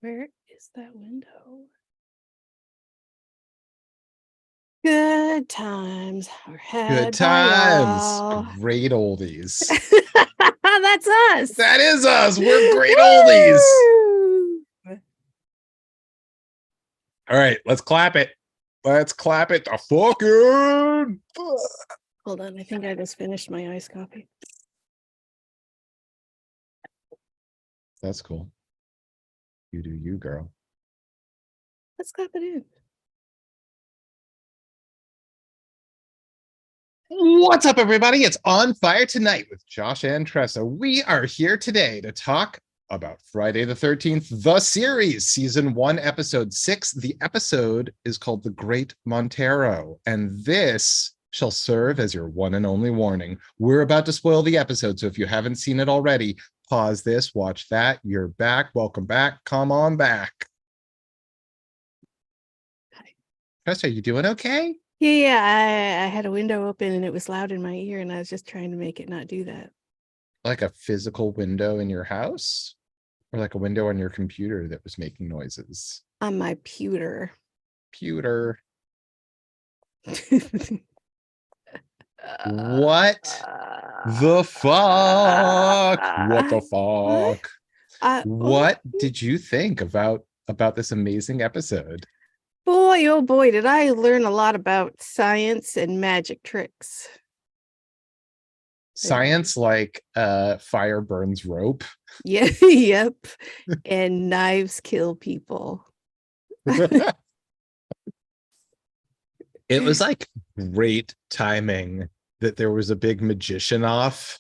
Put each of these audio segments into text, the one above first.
Where is that window? Good times are Good had by times. all. Great oldies. That's us. That is us. We're great oldies. Woo! All right, let's clap it. Let's clap it. The fucking. Hold on, I think I just finished my iced coffee. That's cool. You do you, girl. Let's clap it in. What's up, everybody? It's On Fire Tonight with Josh and Tressa. We are here today to talk about Friday the 13th, the series, season 1, episode 6. The episode is called The Great Montero, and this shall serve as your one and only warning. We're about to spoil the episode, so if you haven't seen it already, pause this, watch that. You're back. Welcome back. Come on back. Hi. Tressa, you doing okay? Yeah, I had a window open and it was loud in my ear, and I was just trying to make it not do that. Like a physical window in your house? Or like a window on your computer that was making noises? On my pewter. Pewter. What the fuck? What the fuck? What did you think about this amazing episode? Boy, oh boy, did I learn a lot about science and magic tricks. Science like fire burns rope. Yeah, yep. And knives kill people. It was like great timing that there was a big magician off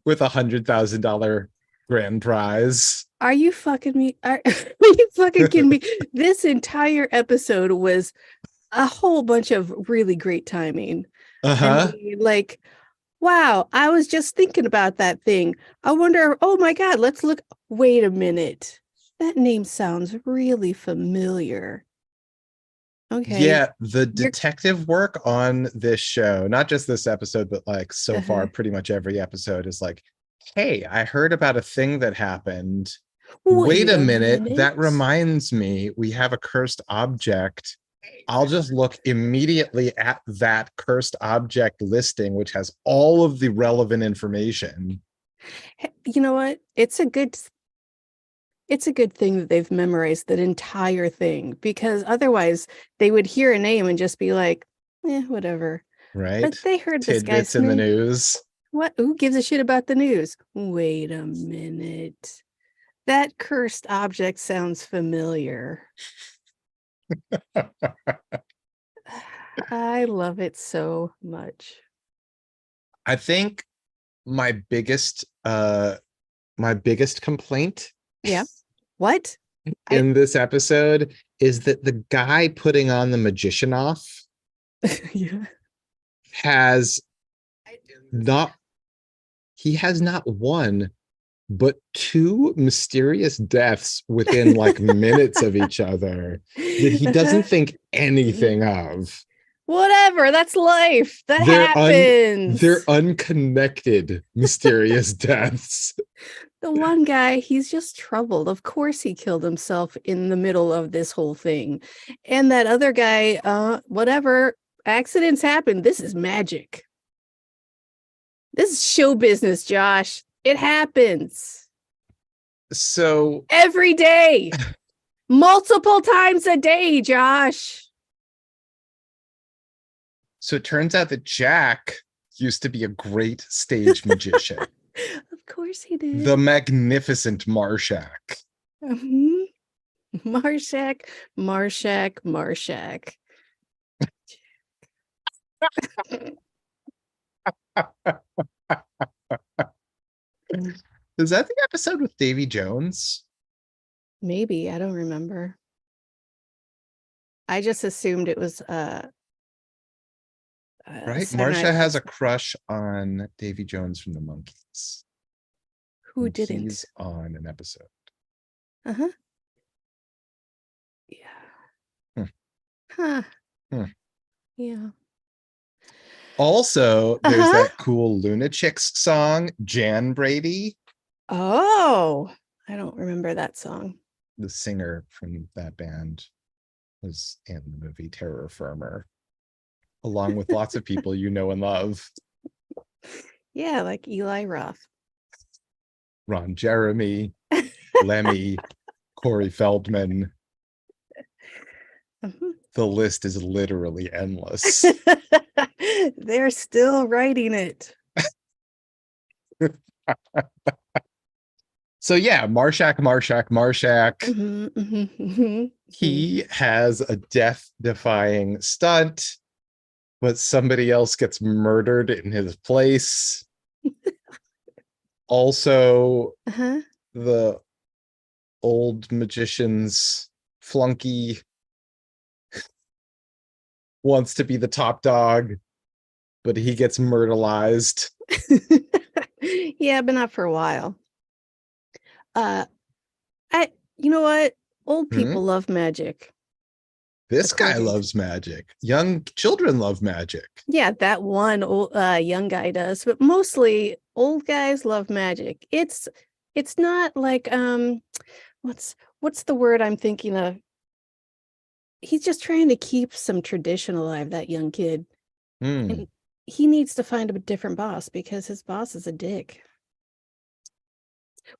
with $100,000 grand prize. Are you fucking me? Are you fucking kidding me? This entire episode was a whole bunch of really great timing. Uh-huh. I mean, like, wow, I was just thinking about that thing. I wonder, oh my God, let's look. Wait a minute. That name sounds really familiar. Okay. Yeah, the detective work on this show, not just this episode, but like so far, pretty much every episode is like, hey, I heard about a thing that happened. Wait a minute. That reminds me, we have a cursed object. I'll just look immediately at that cursed object listing, which has all of the relevant information. You know what? It's a good thing that they've memorized that entire thing, because otherwise they would hear a name and just be like, whatever. Right? But they heard this Tidbits guy's in the name. news. What? Who gives a shit about the news? Wait a minute. That cursed object sounds familiar. I love it so much. I think my biggest complaint What in this episode is that the guy putting on the magician off has not one but two mysterious deaths within like minutes of each other that he doesn't think anything of. Whatever, that's life. That happens. They're unconnected mysterious deaths. The one guy, he's just troubled. Of course he killed himself in the middle of this whole thing. And that other guy, whatever, accidents happen. This is magic. This is show business, Josh. It happens. So every day. Multiple times a day, Josh. So it turns out that Jack used to be a great stage magician. Of course he did. The magnificent Marshak. Marshak. Is that the episode with Davy Jones? Maybe, I don't remember. I just assumed it was right. Marsha has a crush on Davy Jones from the Monkees. Who didn't? He's on an episode. Uh-huh. Yeah. Huh. Yeah. Also, there's that cool Luna Chicks song, Jan Brady. Oh, I don't remember that song. The singer from that band was in the movie Terror Firmer, along with lots of people you know and love. Yeah, like Eli Roth. Ron Jeremy, Lemmy, Corey Feldman. Mhm. The list is literally endless. They're still writing it. So yeah, Marshak. Mhm, mhm, mhm, mhm. He has a death-defying stunt, but somebody else gets murdered in his place. Also, Uh-huh. the old magician's flunky wants to be the top dog, but he gets myrtleized. Yeah, but not for a while. Uh, you know what? Old Hmm? people love magic, This guy according to, loves magic. Young children love magic. yeah, that one old young guy does, but mostly old guys love magic. It's not like what's the word I'm thinking of? He's just trying to keep some tradition alive, that young kid. Hmm. And he needs to find a different boss because his boss is a dick.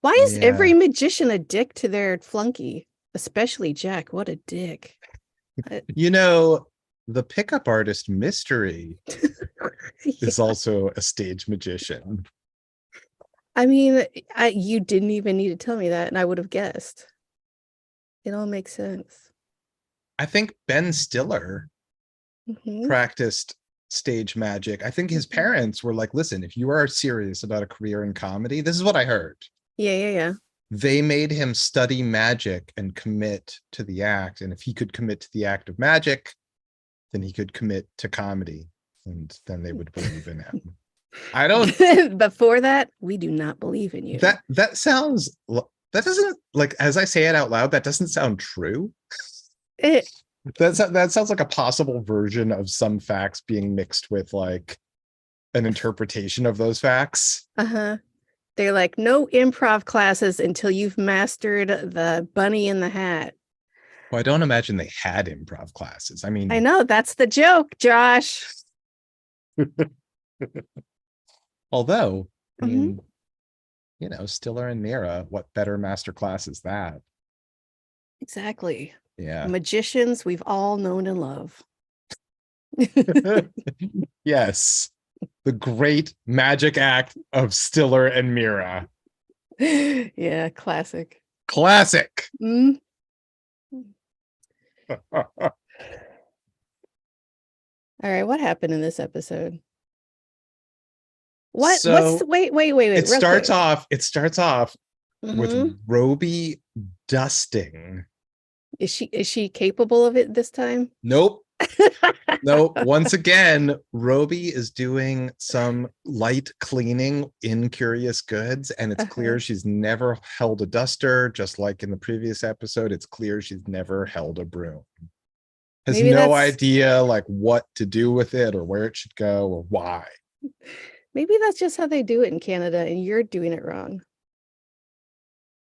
Why is Yeah. every magician a dick to their flunky? Especially Jack. What a dick. I- You know, the pickup artist Mystery Yeah. is also a stage magician. I mean, you didn't even need to tell me that, and I would have guessed. It all makes sense. I think Ben Stiller Hmm. practiced stage magic. I think his Hmm. parents were like, listen, if you are serious about a career in comedy, this is what I heard. Yeah, yeah, yeah. They made him study magic and commit to the act. And if he could commit to the act of magic, then he could commit to comedy. And then they would believe in him. I don't Before that, we do not believe in you. that sounds that doesn't like as I say it out loud, that doesn't sound true. Eh, That sounds like a possible version of some facts being mixed with like an interpretation of those facts. uh-huh. They're like, no improv classes until you've mastered the bunny in the hat. Well, I don't imagine they had improv classes. I I mean, know, that's the joke, Josh. although, I Hmm. mean, you know, Stiller and Mira, what better master class is that? Exactly. Yeah. Magicians we've all known and love. Yes. The great magic act of Stiller and Mira. Yeah, classic. Classic. Mm. All right, what happened in this episode? What's So wait, real quick. it starts off with Hmm. Roby dusting. Is she capable of it this time? Nope. No, once again, Roby is doing some light cleaning in Curious Goods, and it's clear Uh-huh. she's never held a duster, just like in the previous episode. It's clear she's never held a broom. Has Maybe no that's idea like what to do with it or where it should go or why. maybe that's just how they do it in Canada, and you're doing it wrong.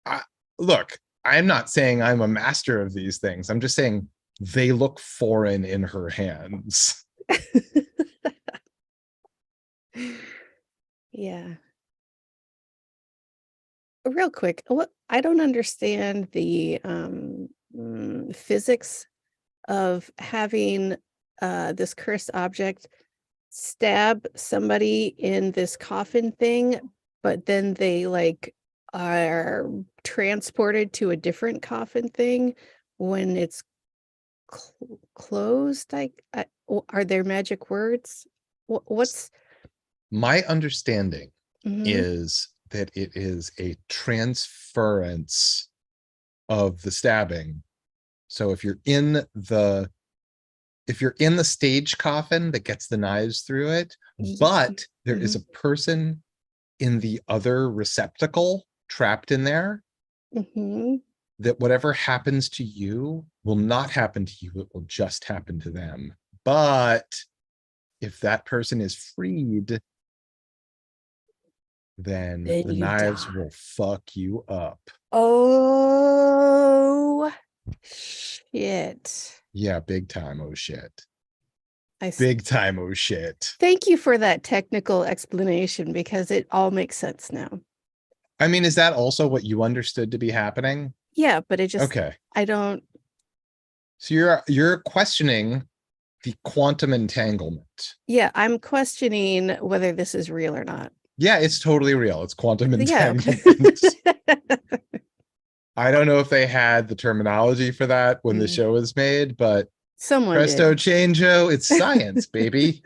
I, look, I'm not saying I'm a master of these things. I'm just saying they look foreign in her hands. Yeah. Real quick, what I don't understand the physics of having this cursed object stab somebody in this coffin thing, but then they like are transported to a different coffin thing when it's closed. Are there magic words? What's My understanding Mhm. is that it is a transference of the stabbing. So if you're in the stage coffin that gets the knives through it, but there is Mhm. a person in the other receptacle trapped in there, Mhm. that whatever happens to you will not happen to you, it will just happen to them. But if that person is freed, then Then the you knives die. will fuck you up. Oh shit. Yeah, big time. Oh shit. I Big time. Oh shit. thank you for that technical explanation because it all makes sense now. I mean, is that also what you understood to be happening? Yeah, but it just Okay. I don't So you're questioning the quantum entanglement. yeah, I'm questioning whether this is real or not. Yeah, it's totally real. It's quantum Yeah. entanglement. I don't know if they had the terminology for that when the Mm, show was made, but someone presto did. changeo, it's science, baby.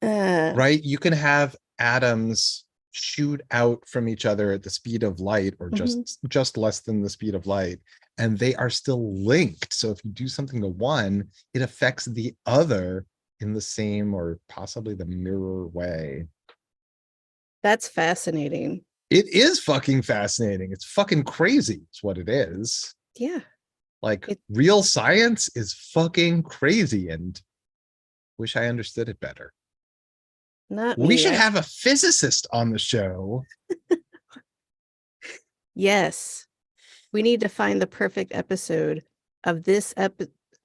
Uh, Right? You can have atoms shoot out from each other at the speed of light or mhm. just less than the speed of light, and they are still linked. So if you do something to one, it affects the other in the same or possibly the mirror way. That's fascinating. It is fucking fascinating. It's fucking crazy. It's what it is. Yeah. Like It real science is fucking crazy, and wish I understood it better. not We me. should have a physicist on the show. Yes. We need to find the perfect episode of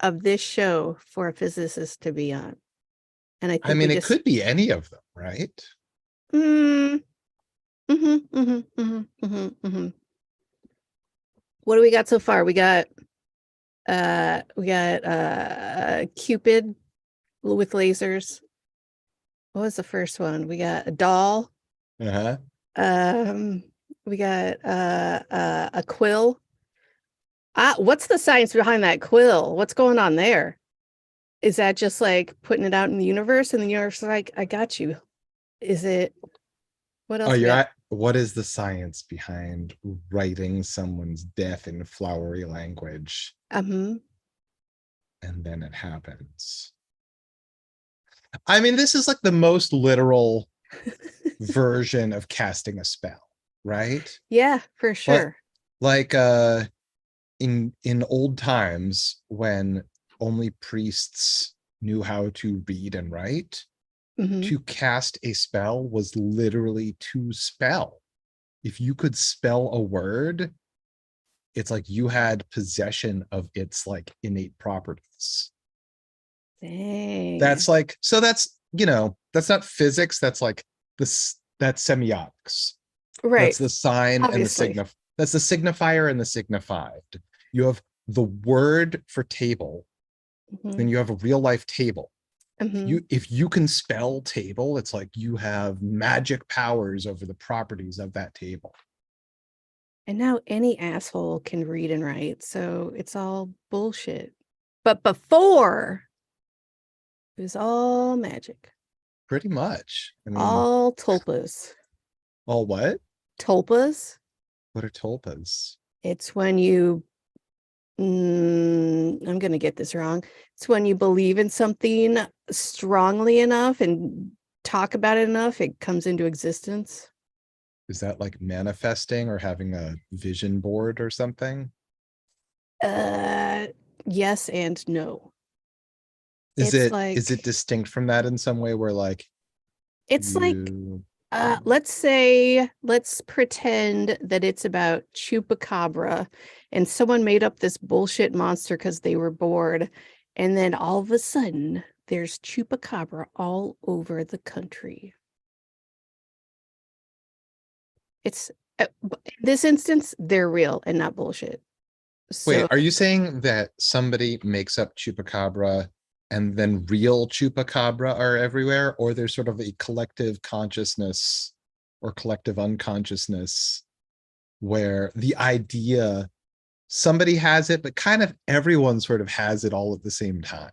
of this show for a physicist to be on. And I I think we mean, it just could be any of them, right? mm, what do we got so far? We got Cupid with lasers. What was the first one? We got a doll. Uh-huh. Um, we got a quill. What's the science behind that quill? What's going on there? Is that just like putting it out in the universe and the universe is like, I got you? Is it what Oh, else we you're got? at, what is the science behind writing someone's death in flowery language Um, and then it happens? I mean, this is like the most literal version of casting a spell, right? yeah, for But sure. like in old times when only priests knew how to read and write, Hmm. to cast a spell was literally to spell. If you could spell a word, it's like you had possession of its like innate properties. Dang. That's like, so that's, that's not physics, that's like this, that's semiotics. That's Right. the sign and the Obviously. signif that's the signifier and the signified. You have the word for table, Hmm. then you have a real life table. Hmm. If you can spell table, it's like you have magic powers over the properties of that table. And now any asshole can read and write, so it's all bullshit. But before, it was all magic, Pretty much. I mean, all tulpas. all what? Tulpas, What are tulpas? it's when you, I'm going to get this wrong. It's when you believe in something strongly enough and talk about it enough, it comes into existence. Is that like manifesting or having a vision board or something? Uh, yes and no. Is It's it like, distinct from that in some way where like it's like you let's pretend that it's about chupacabra and someone made up this bullshit monster because they were bored. And then all of a sudden, there's chupacabra all over the country. It's in this instance, they're real and not bullshit. wait, So are you saying that somebody makes up chupacabra and then real chupacabra are everywhere, or there's sort of a collective consciousness or collective unconsciousness where the idea somebody has it, but kind of everyone sort of has it all at the same time?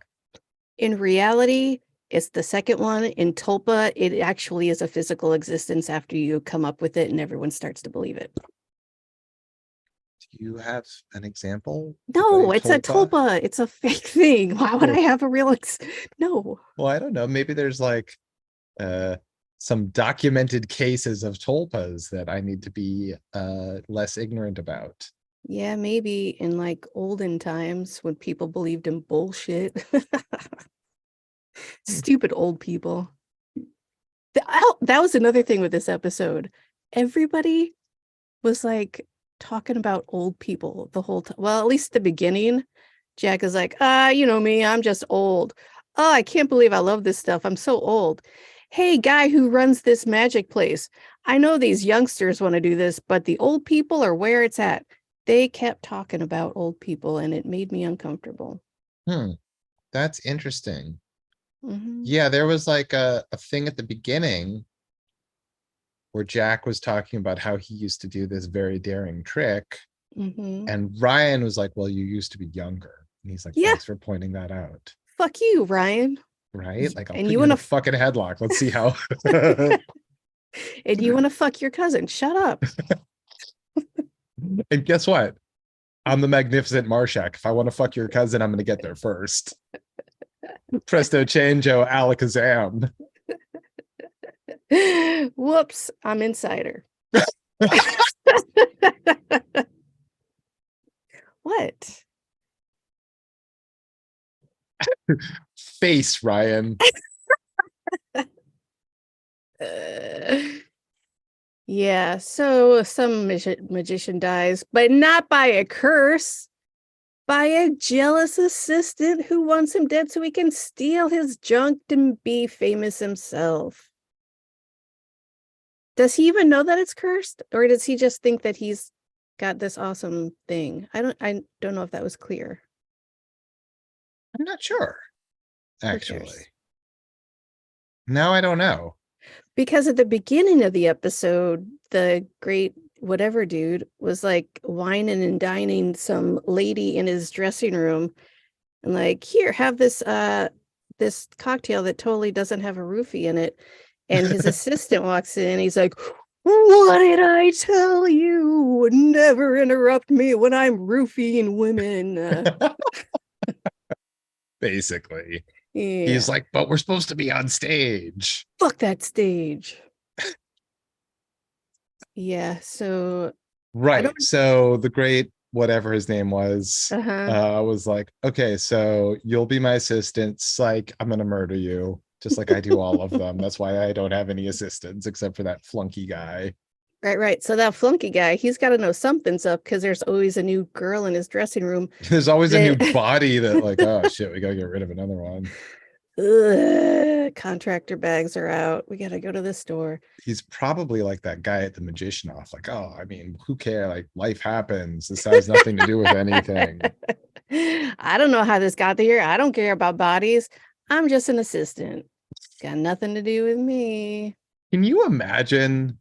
in reality, it's the second one. In Tulpa, it actually is a physical existence after you come up with it and everyone starts to believe it. Do you have an example of a No, it's a tulpa? tulpa. It's a fake thing. Why would I Oh, have a real no. well, I don't know. Maybe there's like uh some documented cases of tulpas that I need to be less ignorant about. Yeah, maybe in like olden times when people believed in bullshit. Hmm. Stupid old people. That was another thing with this episode. Everybody was like talking about old people the whole time. Well, at least the beginning. Jack is like, you know me, I'm just old. Oh, I can't believe I love this stuff. I'm so old. Hey, guy who runs this magic place. I know these youngsters want to do this, but the old people are where it's at. They kept talking about old people and it made me uncomfortable. That's interesting. Mhm. Yeah, there was like a thing at the beginning where Jack was talking about how he used to do this very daring trick. Mhm. And Ryan was like, well, you used to be younger. And he's like, Yeah, thanks for pointing that out. fuck you, Ryan. Right? Like, I'll And put you you in want a to fucking headlock. Let's see how. and you want to fuck your cousin. Shut up. And guess what? I'm the magnificent Marshak. If I want to fuck your cousin, I'm going to get there first. Presto changeo, alakazam. Whoops, I'm insider. What? Face, Ryan. Uh, yeah, so some magician dies, but not by a curse, by a jealous assistant who wants him dead so he can steal his junk and be famous himself. Does he even know that it's cursed, or does he just think that he's got this awesome thing? I don't know if that was clear. I'm not sure, Who actually. cares? Now I don't know. Because at the beginning of the episode, the great whatever dude was like whining and dining some lady in his dressing room and like, here, have this cocktail that totally doesn't have a roofie in it. And his assistant walks in and he's like, what did I tell you? Never interrupt me when I'm roofing women. Basically. Yeah. He's like, but we're supposed to be on stage. Fuck that stage. Yeah, so I Right. don't So the great whatever his name uh-huh. was like, okay, so you'll be my assistant. Psych, I'm gonna murder you. Just like I do all of them. That's why I don't have any assistants except for that flunky guy. Right. So that flunky guy, he's got to know something's up because there's always a new girl in his dressing room There's always a new that body that, like, oh shit, we gotta get rid of another one. Ugh, contractor bags are out. We got to go to the store. He's probably like that guy at the magician off, like, oh, I mean, who cares? Like, life happens. This has nothing to do with anything. I don't know how this got here. I don't care about bodies. I'm just an assistant. Got nothing to do with me. Can you imagine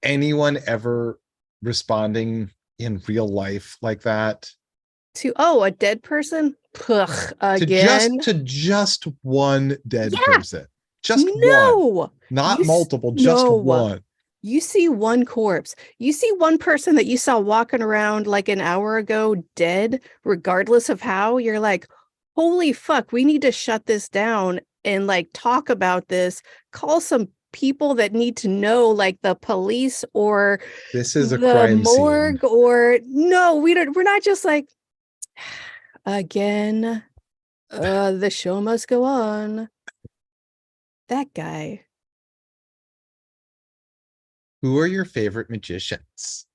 anyone ever responding in real life like that? A dead person? Pugh, To again. just one dead Yeah, person. Just one. no. Not multiple, just No. one. You see one corpse. You see one person that you saw walking around like an hour ago dead, regardless of how, you're like, holy fuck, we need to shut this down and like talk about this. Call some people that need to know, like the police or This is a the crime scene. morgue, or no, we're not just like again, the show must go on. That guy. Who are your favorite magicians?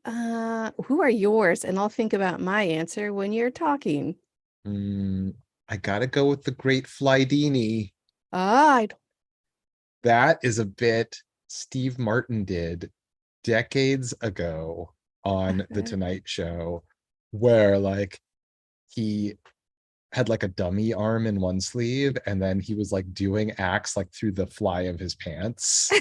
Who are yours? And I'll think about my answer when you're talking. I gotta go with the great Flydini. Ah, That is a bit Steve Martin did decades ago on The okay. Tonight Show, where like he had like a dummy arm in one sleeve, and then he was like doing acts like through the fly of his pants.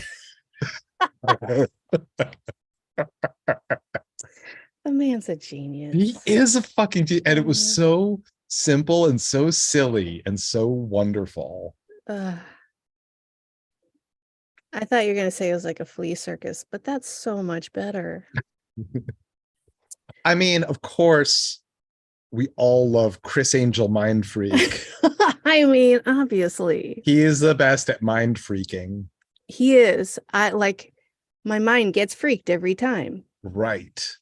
The man's a He genius. is a fucking and it was Uh, so simple and so silly and so wonderful. uh, I thought you were gonna say it was like a flea circus, but that's so much better. I mean, of course, we all love Chris Angel Mind Freak. I mean, obviously, He is the best at mind freaking. he is. I like my mind gets freaked every time. Right.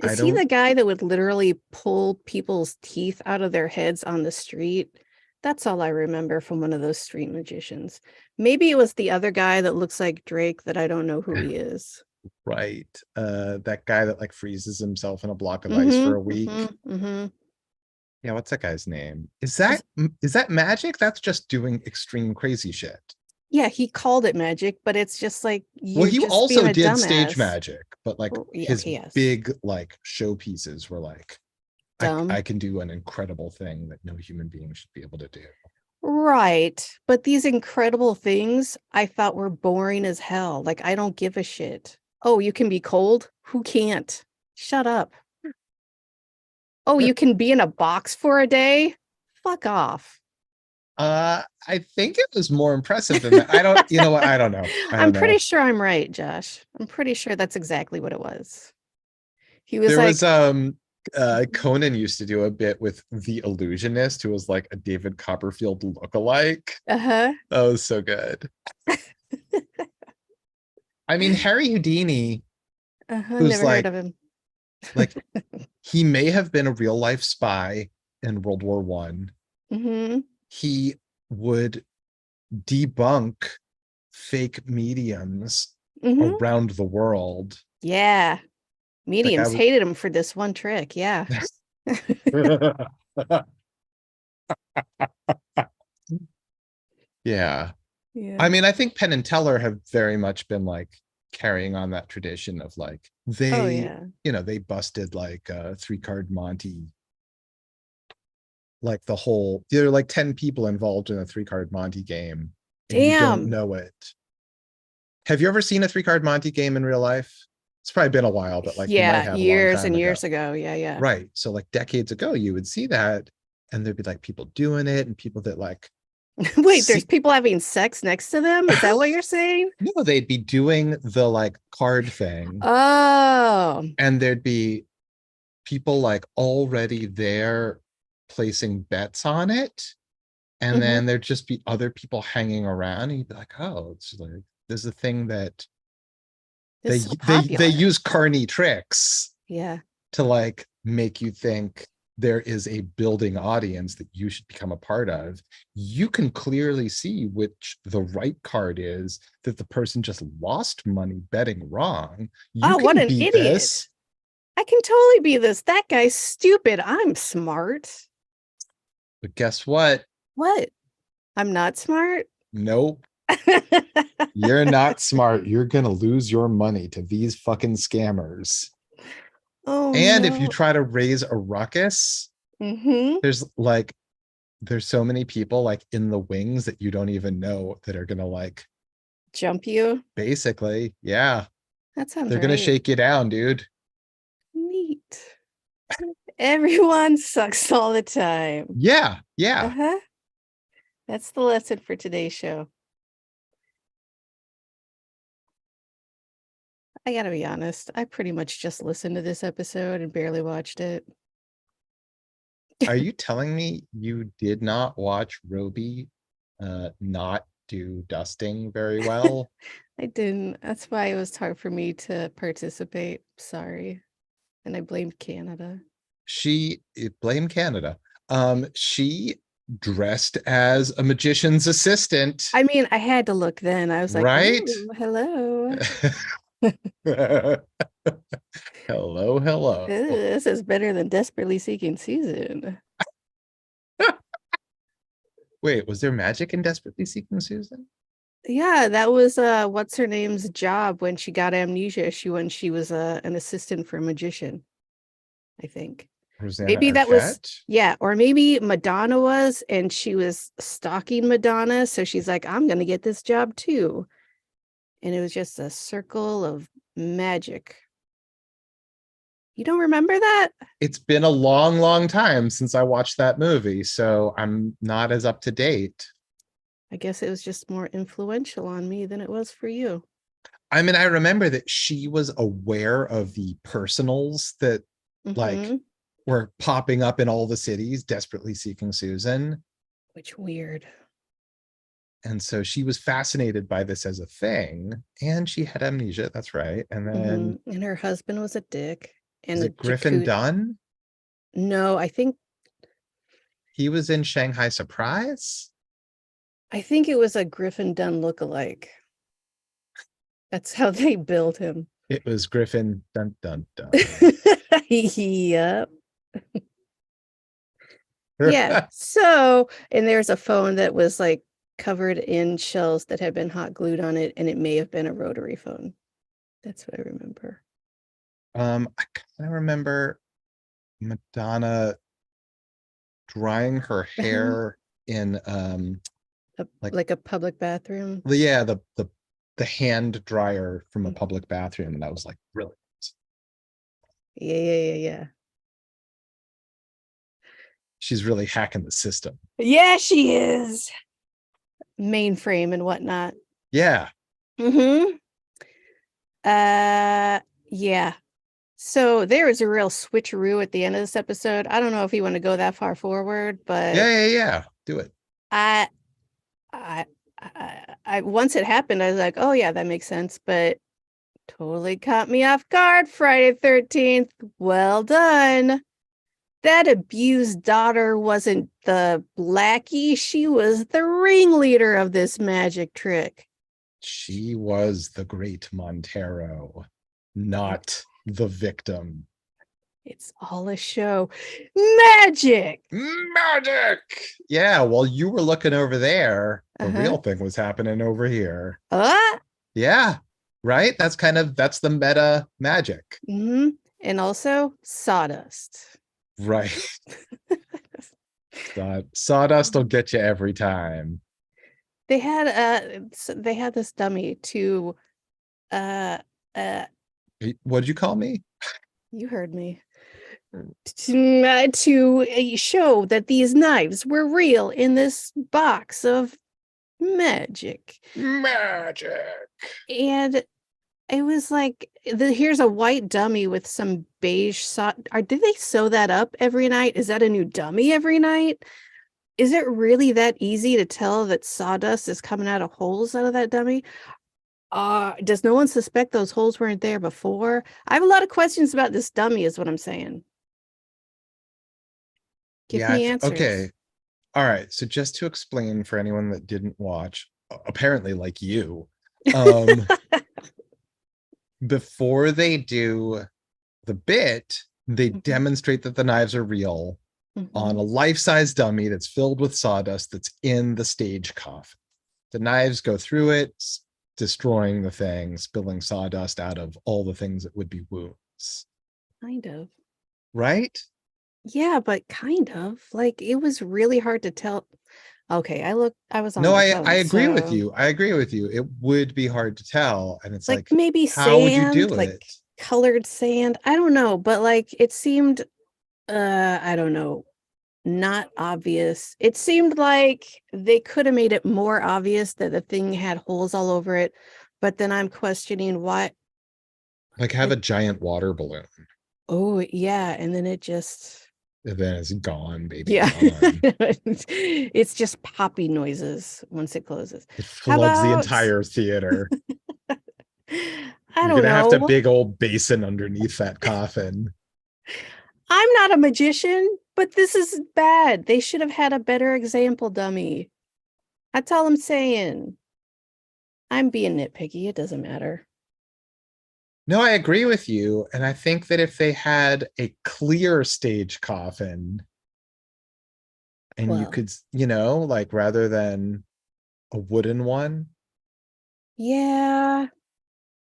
I Is he don't the guy that would literally pull people's teeth out of their heads on the street? That's all I remember from one of those street magicians. Maybe it was the other guy that looks like Drake that I don't know who he is. Right. That guy that like freezes himself in a block of ice for a Mm-hmm. week. Mm-hmm. Mm-hmm. Yeah, what's that guy's name? Is- Is that magic? That's just doing extreme crazy shit. Yeah, he called it magic, but it's just like Well, you're he just being also a did stage dumbass. magic, but like Yeah, his okay, yes. big like showpieces were like, Dumb. I can do an incredible thing that no human being should be able to do. Right. But these incredible things I thought were boring as hell. Like, I don't give a shit. Oh, you can be cold? Who can't? Shut up. Oh, you can be in a box for a day? Fuck off. I think it was more impressive than that. I don't, you know what? I don't know. I I'm don't pretty know. sure I'm right, Josh. I'm pretty sure that's exactly what it was. He was There was like, Conan used to do a bit with the illusionist who was like a David Copperfield lookalike. uh-huh. That was so good. I mean, Harry Houdini, Uh-huh. who's Never heard of him. like he may have been a real life spy in World War One. Mm-hmm. He would debunk fake mediums Mm-hmm. around the world. Yeah. That guy Mediums was hated him for this one trick. Yeah. yeah. I Yeah. mean, I think Penn and Teller have very much been like carrying on that tradition of like Oh, they, yeah. they busted like three card Monty, like the whole there are like 10 people involved in a three card Monty game and you don't Damn. know it. Have you ever seen a three card Monty game in real life? It's probably been a while, but like you might Yeah. have a long Years time and ago. years ago. Yeah. Yeah. Right. So like decades ago, you would see that and there'd be like people doing it and people that like Wait, there's see people having sex next to them? Is that what you're saying? no, they'd be doing the like card thing Oh. and there'd be people like already there placing bets on it. And Mm-hmm. then there'd just be other people hanging around and you'd be like, oh, it's like there's a thing that It's so they popular. use carny tricks Yeah. to like make you think there is a building audience that you should become a part of. You can clearly see which the right card is that the person just lost money betting wrong. You Oh, what can an beat idiot. this. I can totally be this. That guy's stupid. I'm smart. But guess what? What? I'm not smart? Nope. You're not smart. You're going to lose your money to these fucking scammers. Oh, And if you no. try to raise a ruckus, Mm-hmm. there's so many people like in the wings that you don't even know that are gonna like Jump you? basically, yeah, That sounds they're gonna right. shake you down, dude. Neat. Everyone sucks all the time. Yeah, yeah. Uh-huh. That's the lesson for today's show. I gotta be honest. I pretty much just listened to this episode and barely watched it. Are you telling me you did not watch Roby not do dusting very well? I didn't. That's why it was hard for me to participate. Sorry. And I blamed Canada. She blame Canada. She dressed as a magician's assistant, I mean, I had to look then. I was like, right? oh, hello. Hello, hello. This is better than Desperately Seeking Susan. Wait, was there magic in Desperately Seeking Susan? Yeah, that was what's her name's job when she got amnesia. She was an assistant for a magician, I think. Rosanna Maybe that was, Arquette? yeah, or maybe Madonna was, and she was stalking Madonna. So she's like, I'm going to get this job too. And it was just a circle of magic. You don't remember that? It's been a long, long time since I watched that movie, so I'm not as up to date. I guess it was just more influential on me than it was for you. I mean, I remember that she was aware of the personals that like Mm-hmm. were popping up in all the cities, desperately seeking Susan. Which weird. And so she was fascinated by this as a thing. And she had amnesia, that's right. And then And her husband was a dick and is a it Griffin jacuzzi. Dunn? No, I think He was in Shanghai Surprise. I think it was a Griffin Dunn lookalike. That's how they billed him. It was Griffin. Dun dun dun. Yep. Yeah. So, and there's a phone that was like covered in shells that had been hot glued on it, and it may have been a rotary phone. That's what I remember. I kind of remember Madonna drying her hair in like a public bathroom. yeah, the hand dryer from a public bathroom, and I was like, brilliant. Yeah. She's really hacking the system. Yeah, she is. Mainframe and whatnot. Yeah. Yeah. So there is a real switcheroo at the end of this episode. I don't know if you want to go that far forward, but Yeah. Do it. I once it happened, I was like, oh yeah, that makes sense, but totally caught me off guard. Friday 13th. Well done. That abused daughter wasn't the lackey. She was the ringleader of this magic trick. She was the great Montero, not the victim. It's all a show. Magic! Yeah, while you were looking over there, the real thing was happening over here. Yeah, right? That's the meta magic. And also sawdust. Right. Sawdust will get you every time. They had this dummy to what did you call me? You heard me. To show that these knives were real in this box of magic. And it was like, here's a white dummy with some beige did they sew that up every night? Is that a new dummy every night? Is it really that easy to tell that sawdust is coming out of holes out of that dummy? Does no one suspect those holes weren't there before? I have a lot of questions about this dummy, is what I'm saying. Give me answers. Okay. All right. So just to explain for anyone that didn't watch, apparently like you, before they do the bit, they demonstrate that the knives are real on a life-size dummy that's filled with sawdust that's in the stage coffin. The knives go through it, destroying the thing, spilling sawdust out of all the things that would be wounds. Kind of. Right? Yeah, but kind of. Like, it was really hard to tell. Okay, I was on no, my phone, I agree with you. It would be hard to tell. And it's like maybe how sand, would you do like it? colored sand. I don't know, but like it seemed I don't know, not obvious. It seemed like they could have made it more obvious that the thing had holes all over it, but then I'm questioning why. Like have a giant water balloon. Oh yeah, and then it just And then it's gone, baby. yeah. Gone. It's just poppy noises once it closes. It floods the entire theater. You're gonna have to big old basin underneath that coffin. I'm not a magician, but this is bad. They should have had a better example dummy. That's all I'm saying. I'm being nitpicky. It doesn't matter. No, I agree with you. And I think that if they had a clear stage coffin and you could, like rather than a wooden one. Yeah.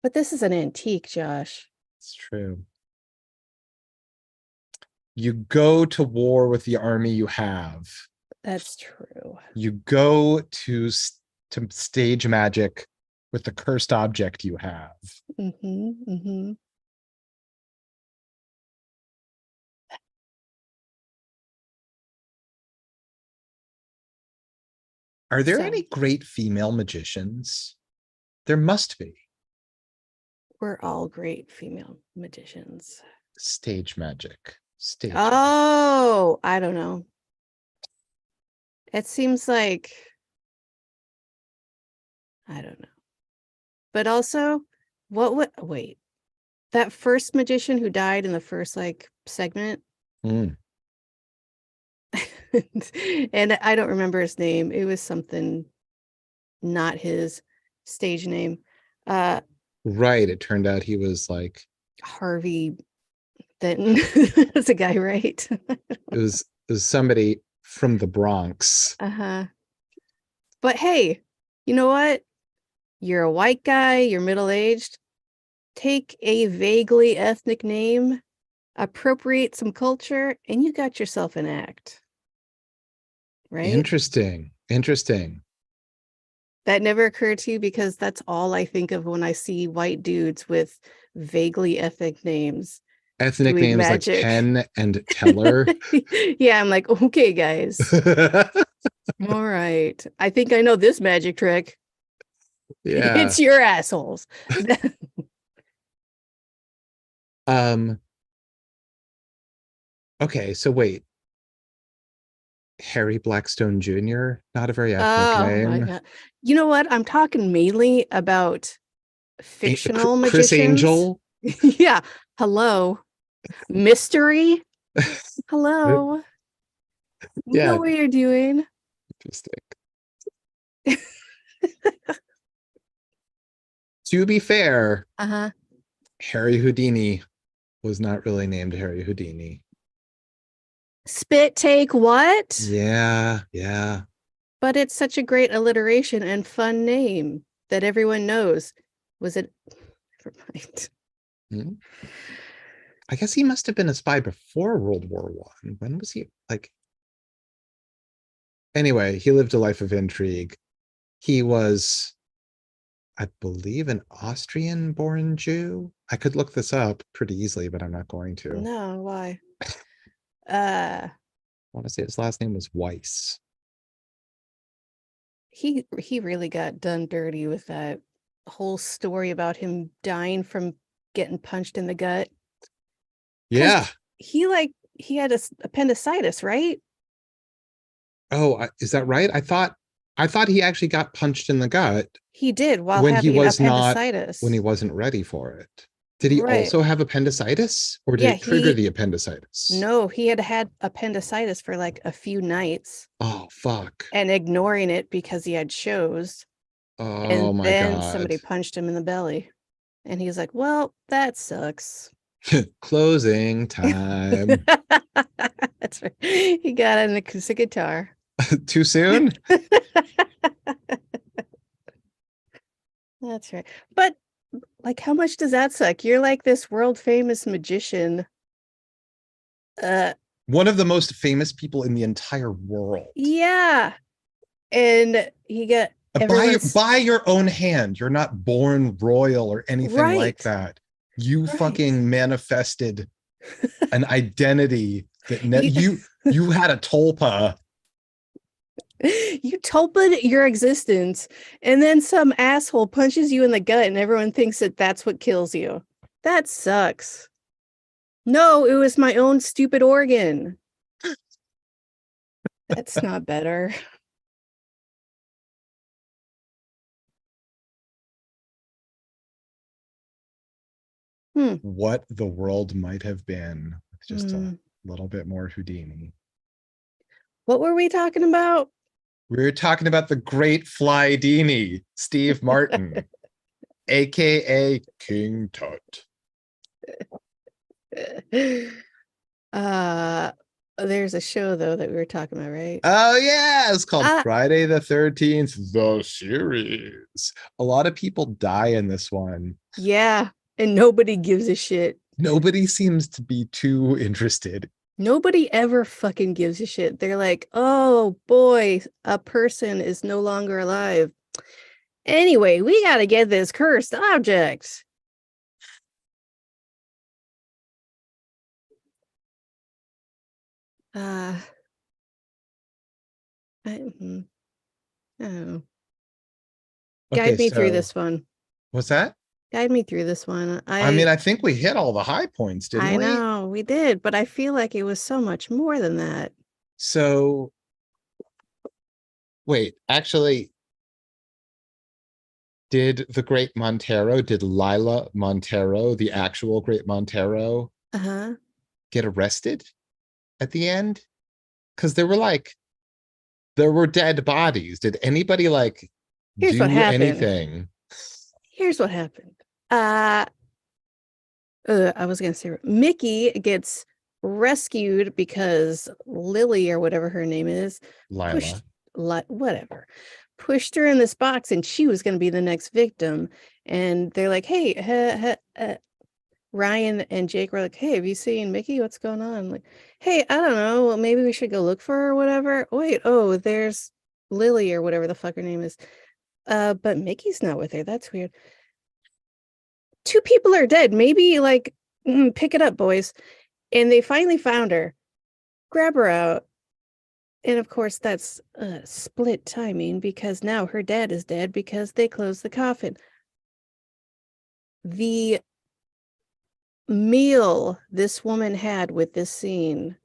But this is an antique, Josh. It's true. You go to war with the army you have. That's true. You go to stage magic with the cursed object you have. Are there any great female magicians? There must be. We're all great female magicians. Stage magic. I don't know. It seems like, I don't know. But also, wait, that first magician who died in the first segment, And I don't remember his name. It was something not his stage name. Right. It turned out he was like Harvey Denton. That's a guy, right? it was somebody from the Bronx. Uh-huh. But hey, you know what? You're a white guy, you're middle-aged. Take a vaguely ethnic name, appropriate some culture, and you got yourself an act, right? Interesting. Interesting. That never occurred to you because that's all I think of when I see white dudes with vaguely ethnic names Ethnic doing names like magic. Penn and Teller. Yeah, I'm like, okay, guys. All right. I think I know this magic trick. Yeah. It's your assholes. Um, okay, so wait. Harry Blackstone Jr., not a very ethnic Oh my name. God. You know what? I'm talking mainly about fictional Chris magicians. Angel. Yeah. Hello. Mystery. Hello. You know Yeah, what you're doing. interesting. To be fair, Uh-huh. Harry Houdini was not really named Harry Houdini. Spit take what? Yeah, yeah. But it's such a great alliteration and fun name that everyone knows. Was it? Never mind. Hmm. I guess he must have been a spy before World War One. When was he like? Anyway, he lived a life of intrigue. He was, I believe, an Austrian born Jew. I could look this up pretty easily, but I'm not going to. No, why? I want to say his last name was Weiss. He really got done dirty with that whole story about him dying from getting punched in the gut. Because Yeah. he had appendicitis, right? Oh, is that right? I thought he actually got punched in the gut He did while when he having was not when he appendicitis. wasn't ready for it. Did he Right. also have appendicitis or did Yeah, it trigger he the appendicitis? no, he had appendicitis for like a few nights Oh, fuck. and ignoring it because he had shows. Oh And my then God. somebody punched him in the belly. And he's like, well, that sucks. Closing time. That's right. He got an acoustic guitar. Too soon? That's right. But like, how much does that suck? You're like this world famous magician. Uh, One of the most famous people in the entire world. yeah. And he got everyone's By your own hand. You're not born royal or anything like right. that. You Right. fucking manifested an identity that You, you had a tulpa. you tulped your existence, and then some asshole punches you in the gut, and everyone thinks that that's what kills you. That sucks. No, it was my own stupid organ. That's not better. Hmm. What the world might have been with just a Hmm. little bit more Houdini. What were we talking about? We were talking about the great Flydini, Steve Martin, aka King Tut. uh, there's a show though that we were talking about, right? Oh yeah, it's called Uh, Friday the 13th, the series. A lot of people die in this one. yeah, and nobody gives a shit. Nobody seems to be too interested. Nobody ever fucking gives a shit. They're like, oh boy, a person is no longer alive. Anyway, we gotta get this cursed object. Uh, I don't know. Okay, Guide me through so this one. what's that? Guide me through this one. I mean, I think we hit all the high points, didn't I we? know we did, but I feel like it was so much more than that. So wait, actually, did the great Montero, did Lila Montero, the actual great Montero, Uh-huh. get arrested at the end? because there were dead bodies. Did anybody like Here's what do happened. anything? Here's what happened. I was gonna say Mickey gets rescued because Lily or whatever her name is pushed Lila. whatever pushed her in this box, and she was going to be the next victim. And they're like, "Hey, Ryan and Jake were like, "Hey, have you seen Mickey? What's going on?" Like, "Hey, I don't know. Well, maybe we should go look for her or whatever." Wait, oh, there's Lily or whatever the fuck her name is. But Mickey's not with her. That's weird. Two people are dead. Maybe like pick it up, boys. And they finally found her, grab her out. And of course, that's split timing because now her dad is dead because they closed the coffin. The meal this woman had with this scene,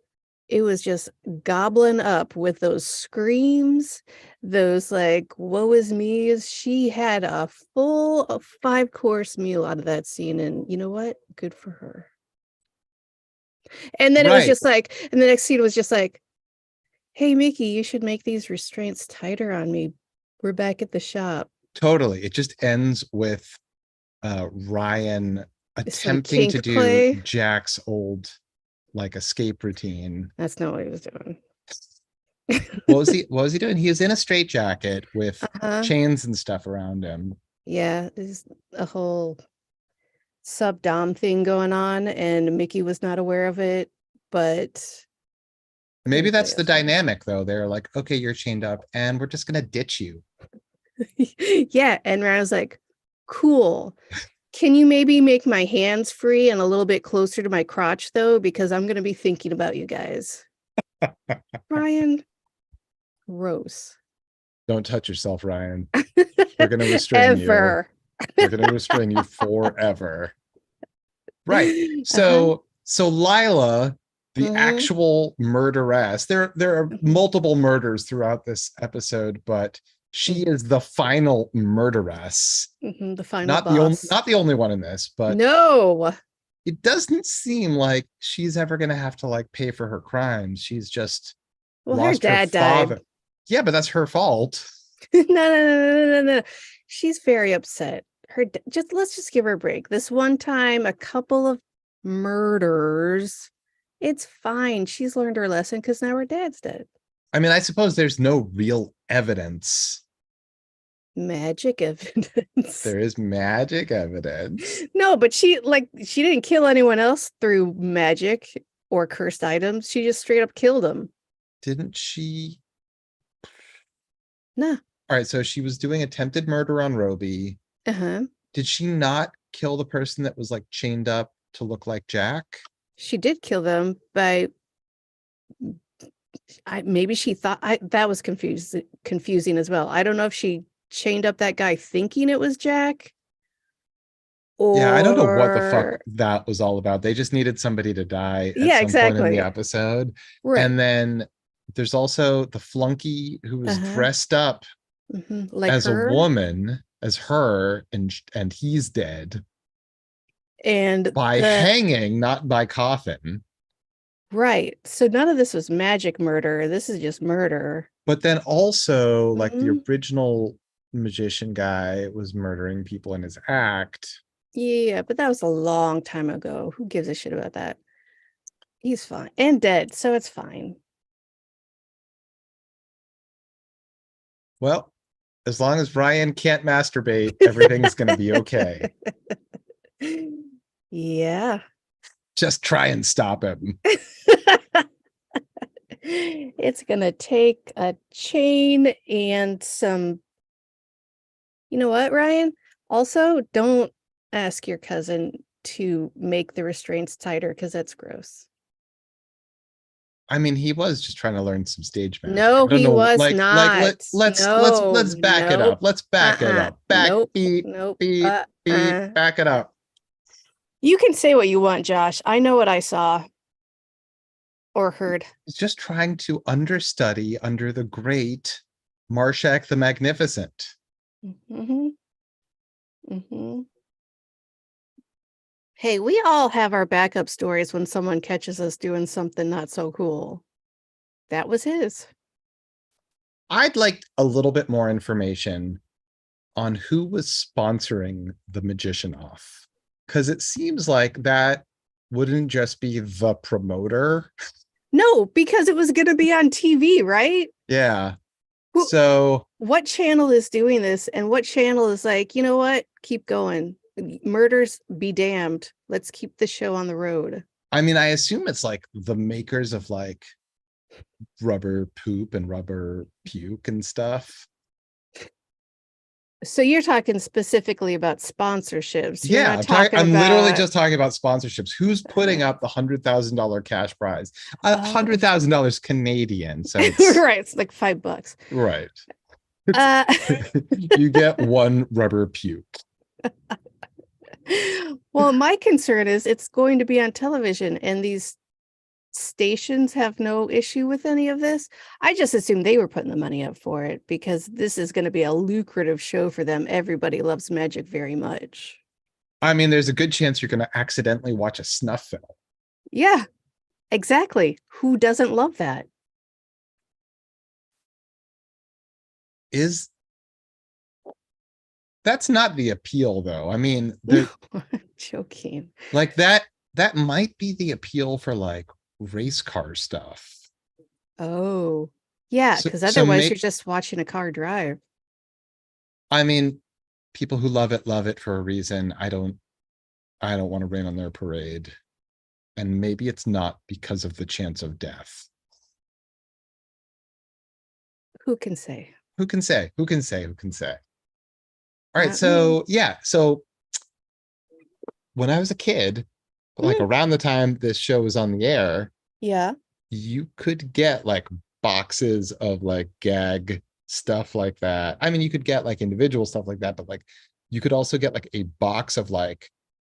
it was just gobbling up with those screams, those like, woe is me. She had a full 5-course meal out of that scene. And you know what? Good for her. And then it was Right. just like, and the next scene was just like, hey, Mickey, you should make these restraints tighter on me. We're back at the shop. Totally. It just ends with Ryan Some attempting to kink do play. Jack's old like escape routine. That's not what he was doing. What was he doing? He was in a straitjacket with Uh-huh. chains and stuff around him. Yeah, there's a whole sub-dom thing going on, and Mickey was not aware of it, but Maybe everybody that's the else was. dynamic though. They're like, okay, you're chained up and we're just gonna ditch you. Yeah, and Ryan was like, cool. Can you maybe make my hands free and a little bit closer to my crotch, though? Because I'm going to be thinking about you guys. Ryan, gross. Don't touch yourself, Ryan. We're gonna restrain you. Ever. We're gonna restrain you forever. Right. Uh-huh. So Lila, the Mm-hmm. actual murderess, there are multiple murders throughout this episode, but she is the final murderess. Mm-hmm. The final boss. Not the only one in this, but No. it doesn't seem like she's ever gonna have to like pay for her crimes. She's just Well, her lost her dad died. father. Yeah, but that's her fault. No. She's very upset. Just let's just give her a break. This one time, a couple of murders. It's fine. She's learned her lesson because now her dad's dead. I mean, I suppose there's no real evidence. Magic evidence. There is magic evidence. No, but she didn't kill anyone else through magic or cursed items. She just straight up killed them. Didn't she? Nah. All right, so she was doing attempted murder on Roby. Uh-huh. Did she not kill the person that was like chained up to look like Jack? She did kill them by maybe she thought that was confusing as well. I don't know if she chained up that guy thinking it was Jack Yeah, I don't know what the fuck or that was all about. They just needed somebody to die at yeah, some point in the exactly. episode. Right. And then there's also the flunky who was Uh-huh. dressed up Like as a her woman, as her, and he's dead and by the hanging, not by coffin. right. So none of this was magic murder. This is just murder. But then also, like the Mhm. original magician guy was murdering people in his act. Yeah, but that was a long time ago. Who gives a shit about that? He's fine and dead, so it's fine. Well, as long as Ryan can't masturbate, everything's going to be okay. Yeah. Just try and stop him. It's gonna take a chain and some. You know what, Ryan? Also, don't ask your cousin to make the restraints tighter because that's gross. I mean, he was just trying to learn some stage magic. No, I don't he know, was not. No, let's back it nope. up. Let's back it up. Back Nope. beep Nope. beep beep. Back it up. You can say what you want, Josh. I know what I saw or heard. He's just trying to understudy under the great Marshak the Magnificent. Mm-hmm. Mm-hmm. Hey, we all have our backup stories when someone catches us doing something not so cool. That was his. I'd like a little bit more information on who was sponsoring the magician off, because it seems like that wouldn't just be the promoter. No, because it was going to be on TV, right? Yeah. Who, So what channel is doing this, and what channel is like, you know what? Keep going. Murders be damned. Let's keep the show on the road. I mean, I assume it's like the makers of like rubber poop and rubber puke and stuff. So you're talking specifically about sponsorships. You're Yeah, not talking I'm about literally just talking about sponsorships. Who's putting up the $100,000 cash prize? $100,000 Canadian. So it's right. It's like $5. right. Uh, You get one rubber puke. well, my concern is it's going to be on television, and these stations have no issue with any of this. I just assumed they were putting the money up for it because this is going to be a lucrative show for them. Everybody loves magic very much. I mean, there's a good chance you're going to accidentally watch a snuff film. Yeah, exactly. Who doesn't love that? That's not the appeal, though. I mean, Joking. like that might be the appeal for like race car stuff. Oh, yeah, because otherwise you're just watching a car drive. I mean, people who love it for a reason. I don't want to rain on their parade. And maybe it's not because of the chance of death. Who can say? Who can say? Who can say? Who can say? All right, Not so me. yeah, so when I was a kid, like around the time this show was on the air, Yeah. you could get like boxes of like gag stuff like that. I mean, you could get like individual stuff like that, but like you could also get like a box of like,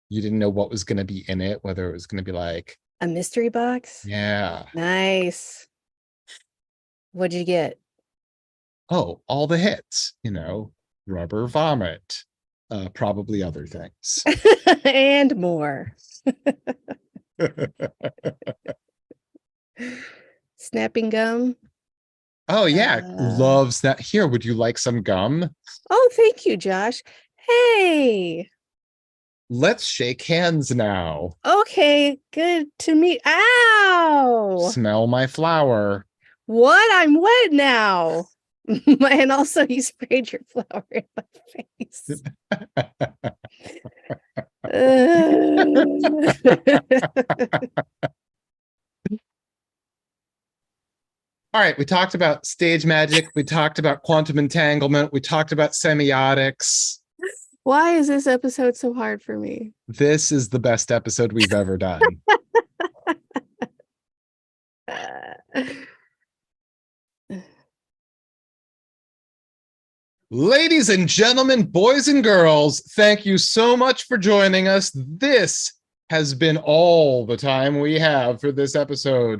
you didn't know what was going to be in it, whether it was going to be like A mystery box? yeah. Nice. What'd you get? Oh, all the hits, rubber vomit, probably other things. And more. Snapping gum. Oh yeah, love snap. Here, would you like some gum? Oh, thank you, Josh. Hey. Let's shake hands now. Okay, good to meet. Ow! Smell my flower. What? I'm wet now. And also you sprayed your flower in my face. All right, we talked about stage magic. We talked about quantum entanglement. We talked about semiotics. Why is this episode so hard for me? This is the best episode we've ever done. Ladies and gentlemen, boys and girls, thank you so much for joining us. This has been all the time we have for this episode